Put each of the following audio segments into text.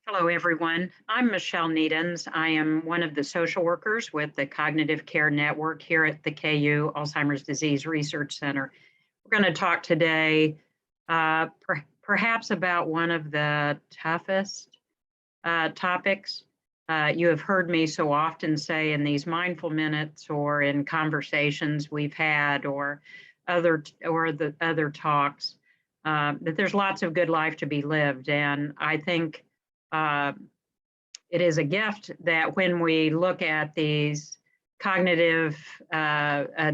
Hello, everyone. I'm Michelle Needens. I am one of the social workers with the Cognitive Care Network here at the KU Alzheimer's Disease Research Center. We're going to talk today perhaps about one of the toughest topics. You have heard me so often say in these mindful minutes or in conversations we've had or the other talks that there's lots of good life to be lived. And I think uh, it is a gift that when we look at these cognitive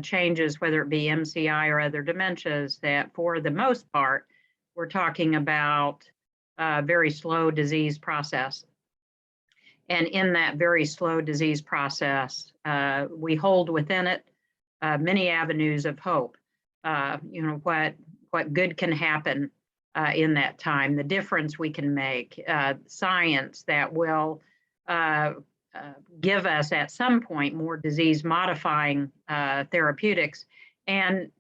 changes, whether it be MCI or other dementias, that for the most part, we're talking about a very slow disease process. And in that very slow disease process, we hold within it many avenues of hope. What good can happen in that time, the difference we can make, science that will give us at some point more disease modifying therapeutics, and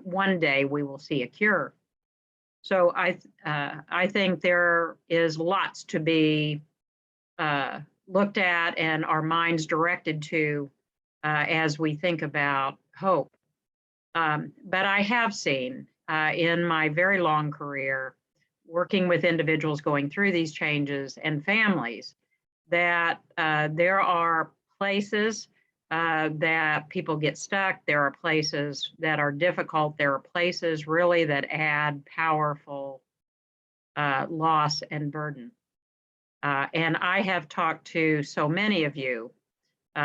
one day we will see a cure. So I think there is lots to be looked at and our minds directed to as we think about hope. But I have seen in my very long career working with individuals going through these changes and families that there are places that people get stuck. There are places that are difficult. There are places really that add powerful loss and burden. And I have talked to so many of you with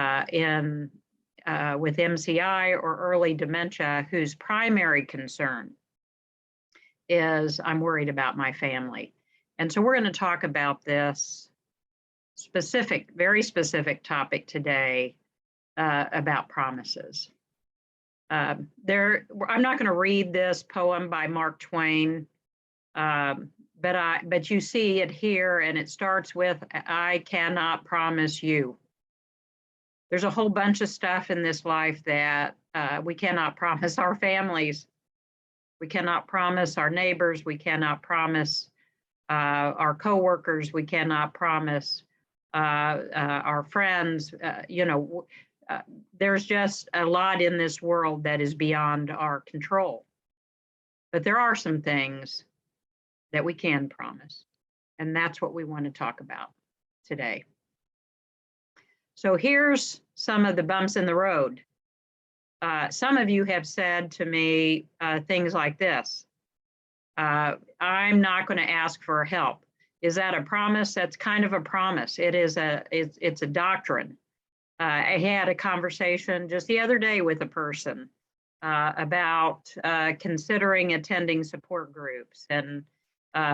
MCI or early dementia whose primary concern is I'm worried about my family. And so we're going to talk about this very specific topic today about promises. I'm not going to read this poem by Mark Twain, but you see it here, and it starts with, I cannot promise you. There's a whole bunch of stuff in this life that we cannot promise our families. We cannot promise our neighbors. We cannot promise our coworkers. We cannot promise our friends. There's just a lot in this world that is beyond our control. But there are some things that we can promise. And that's what we want to talk about today. So here's some of the bumps in the road. Some of you have said to me things like this. I'm not going to ask for help. Is that a promise? That's kind of a promise. It's a doctrine. I had a conversation just the other day with a person about considering attending support groups, and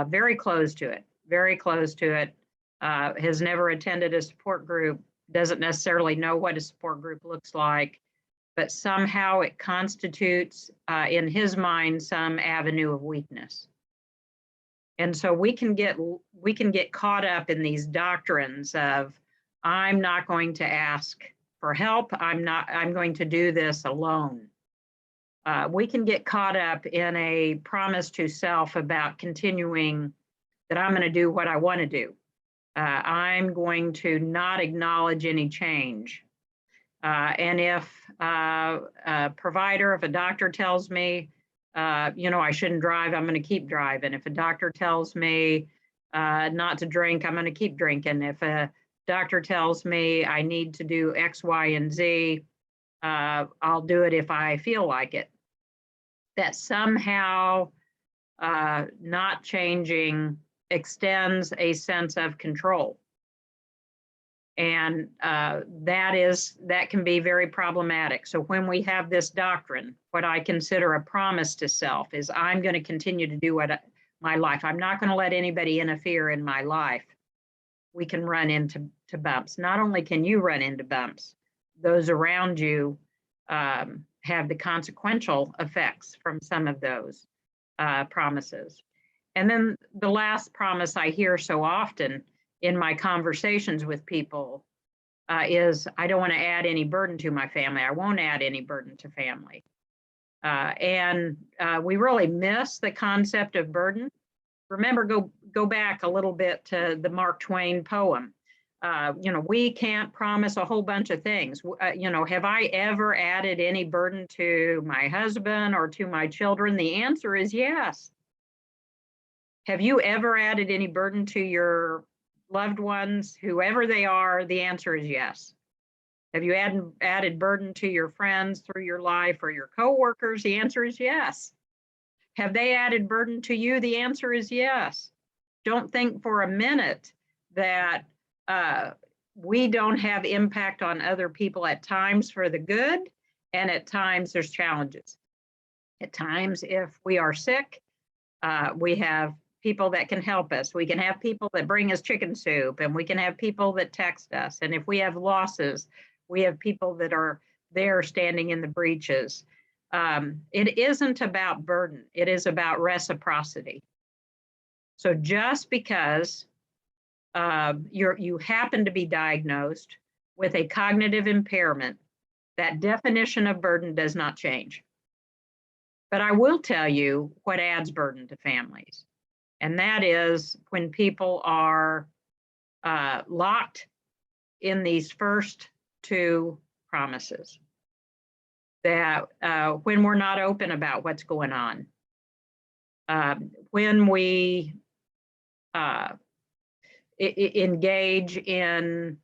very close to it, has never attended a support group, doesn't necessarily know what a support group looks like, but somehow it constitutes, in his mind, some avenue of weakness. And so we can get caught up in these doctrines of, I'm not going to ask for help. I'm going to do this alone. We can get caught up in a promise to self about continuing that I'm going to do what I want to do. I'm going to not acknowledge any change. And if a provider, if a doctor tells me, I shouldn't drive, I'm going to keep driving. If a doctor tells me not to drink, I'm going to keep drinking. If a doctor tells me I need to do X, Y, and Z, I'll do it if I feel like it. That somehow not changing extends a sense of control. And that can be very problematic. So when we have this doctrine, what I consider a promise to self is I'm going to continue to do my life. I'm not going to let anybody interfere in my life. We can run into bumps. Not only can you run into bumps, those around you have the consequential effects from some of those promises. And then the last promise I hear so often in my conversations with people is, I don't want to add any burden to my family. I won't add any burden to family. And we really miss the concept of burden Remember, go back a little bit to the Mark Twain poem. We can't promise a whole bunch of things. Have I ever added any burden to my husband or to my children? The answer is yes. Have you ever added any burden to your loved ones, whoever they are? The answer is yes. Have you added burden to your friends through your life or your coworkers? The answer is yes. Have they added burden to you? The answer is yes. Don't think for a minute that we don't have impact on other people at times for the good, and at times there's challenges. At times, if we are sick, we have people that can help us. We can have people that bring us chicken soup, and we can have people that text us. And if we have losses, we have people that are there standing in the breaches. It isn't about burden. It is about reciprocity. So just because you happen to be diagnosed with a cognitive impairment, that definition of burden does not change. But I will tell you what adds burden to families. And that is when people are locked in these first two promises, that when we're not open about what's going on, when we engage in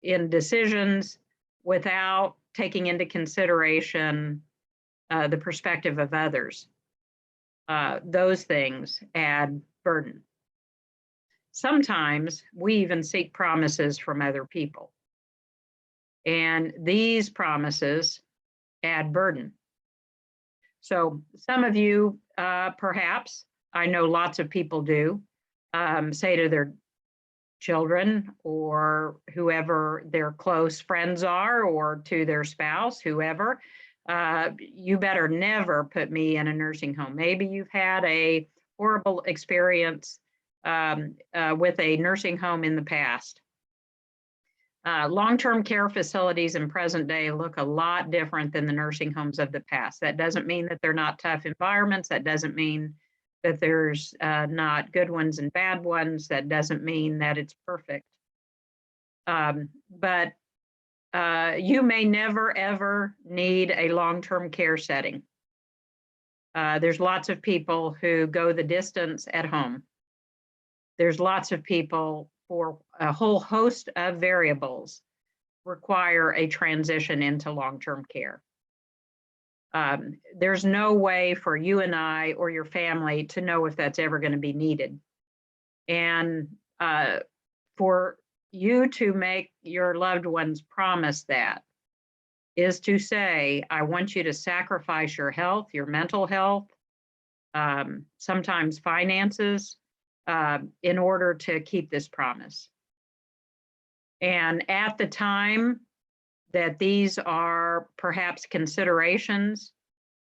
decisions without taking into consideration the perspective of others, those things add burden. Sometimes we even seek promises from other people, and these promises add burden. So some of you, perhaps, I know lots of people do, say to their children or whoever their close friends are, or to their spouse, whoever, you better never put me in a nursing home. Maybe you've had a horrible experience with a nursing home in the past. Long-term care facilities in present day look a lot different than the nursing homes of the past. That doesn't mean that they're not tough environments. That doesn't mean that there's not good ones and bad ones. That doesn't mean that it's perfect. But you may never, ever need a long-term care setting. There's lots of people who go the distance at home. There's lots of people, for a whole host of variables, require a transition into long-term care. There's no way for you and I or your family to know if that's ever going to be needed. And for you to make your loved ones promise that is to say, I want you to sacrifice your health, your mental health, sometimes finances, in order to keep this promise. And at the time that these are perhaps considerations,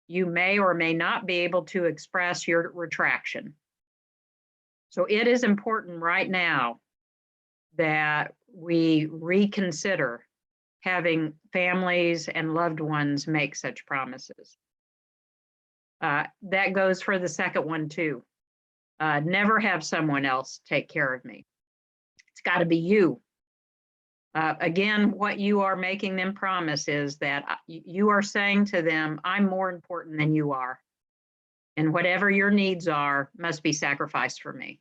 you may or may not be able to express your retraction. So it is important right now that we reconsider having families and loved ones make such promises. That goes for the second one too. Never have someone else take care of me. It's got to be you. Again, what you are making them promise is that you are saying to them, I'm more important than you are. And whatever your needs are must be sacrificed for me.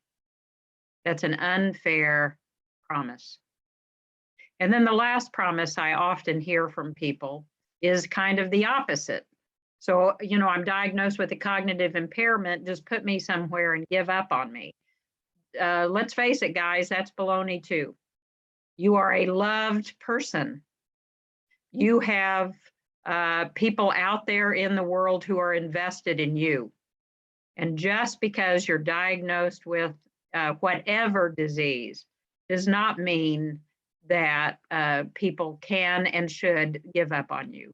That's an unfair promise. And then the last promise I often hear from people is kind of the opposite. So, I'm diagnosed with a cognitive impairment, just put me somewhere and give up on me. Let's face it, guys, that's baloney too. You are a loved person. You have people out there in the world who are invested in you. And just because you're diagnosed with whatever disease does not mean that people can and should give up on you.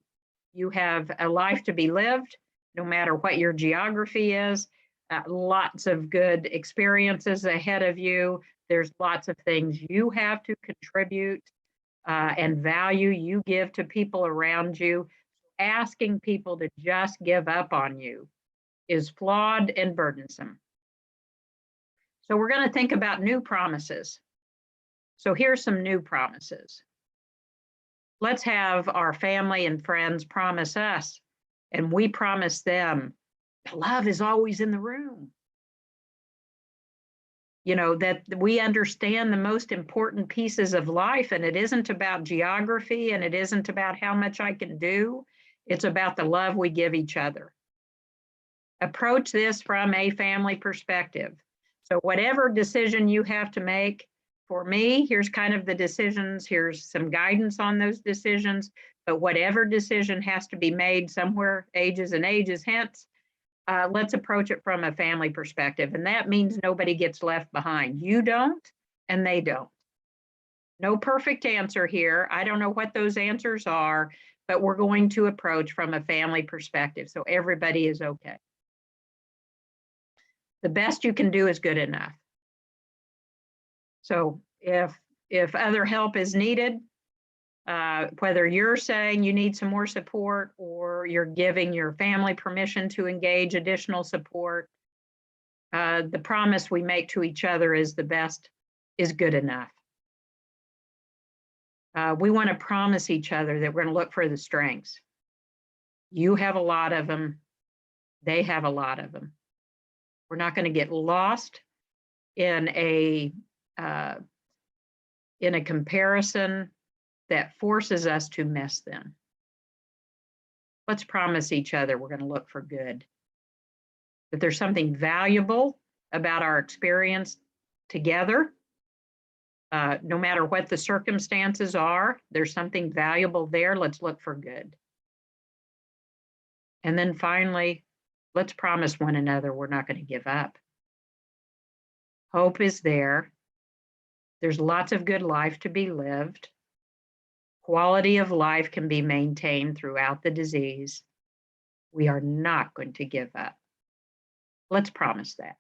You have a life to be lived, no matter what your geography is, lots of good experiences ahead of you. There's lots of things you have to contribute and value you give to people around you. Asking people to just give up on you is flawed and burdensome. So we're going to think about new promises. So here's some new promises. Let's have our family and friends promise us, and we promise them, love is always in the room. You know, that we understand the most important pieces of life, and it isn't about geography, and it isn't about how much I can do. It's about the love we give each other. Approach this from a family perspective. So whatever decision you have to make, for me, here's kind of the decisions, here's some guidance on those decisions, but whatever decision has to be made somewhere, ages and ages hence, let's approach it from a family perspective. And that means nobody gets left behind. You don't, and they don't. No perfect answer here. I don't know what those answers are, but we're going to approach from a family perspective so everybody is okay. The best you can do is good enough. So if other help is needed, whether you're saying you need some more support or you're giving your family permission to engage additional support, the promise we make to each other is the best is good enough. We want to promise each other that we're going to look for the strengths. You have a lot of them. They have a lot of them. We're not going to get lost in a comparison that forces us to miss them. Let's promise each other we're going to look for good. That there's something valuable about our experience together. No matter what the circumstances are, there's something valuable there. Let's look for good. And then finally, let's promise one another we're not going to give up. Hope is there. There's lots of good life to be lived. Quality of life can be maintained throughout the disease. We are not going to give up. Let's promise that.